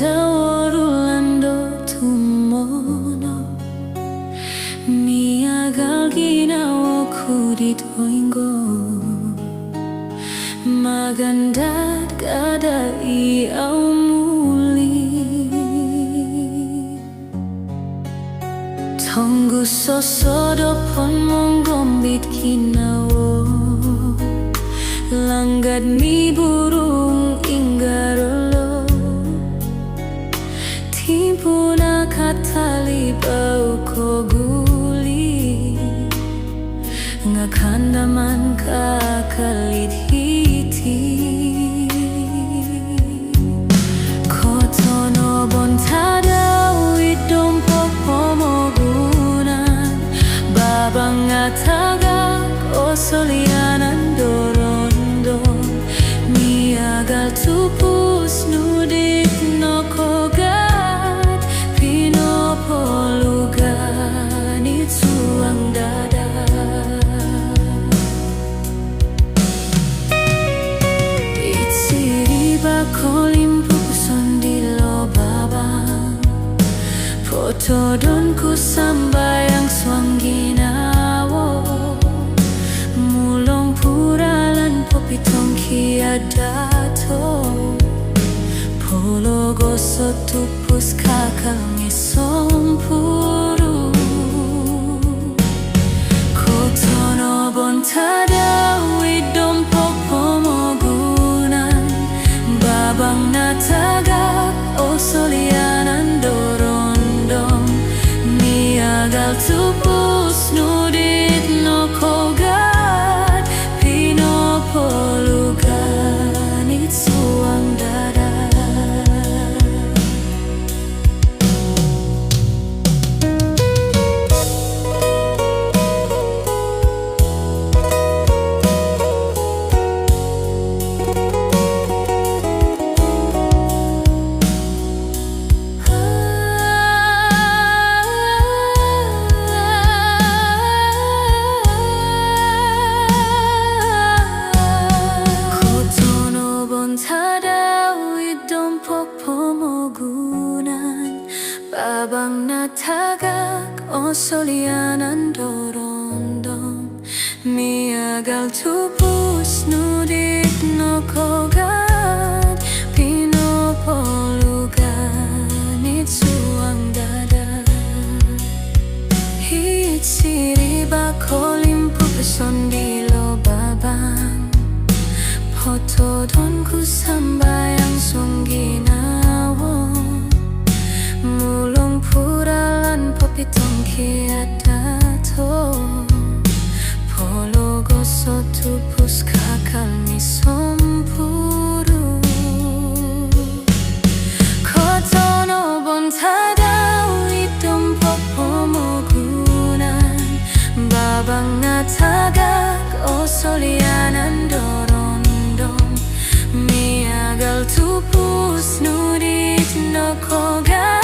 Orlando tumono Mia galgina o kudit oingo Magandad gada I au muli Tonggu sosodo pon monggombit kinao Langgad mi burung inggarolo Timpuna katali bau koguli Ngakandaman kakalit hiti Kotono bontada widompok pomogunan Babang atagak osolianan dorondo Miagal tupus nudit no kogat Pino polugan itsuang dada Itsiri bakolimpu sondilo babang Foto donku sambayang swangginawo Mulong puralan popitong kiadato Polo gosot tupus kakal ngesompuru Kotono bontada widompok pomogunan Babang natagak osolianan dorondong Miagal tupus nudit no kogat Pino polugan itsuang dada Babang natagak osolianan dorondong Miagal tupus nudit no kogat Pino polugan itsuang dada Hitsiri bakolimpu pesondilo babang Foto donku sambayang songginawo Mulung puralan popitong kiadato Polo gosot tupus kakal misompuru Kotono bontada widompok pomogunan Babang natagak osolianan dorondong Miagal tupus nudit no kogat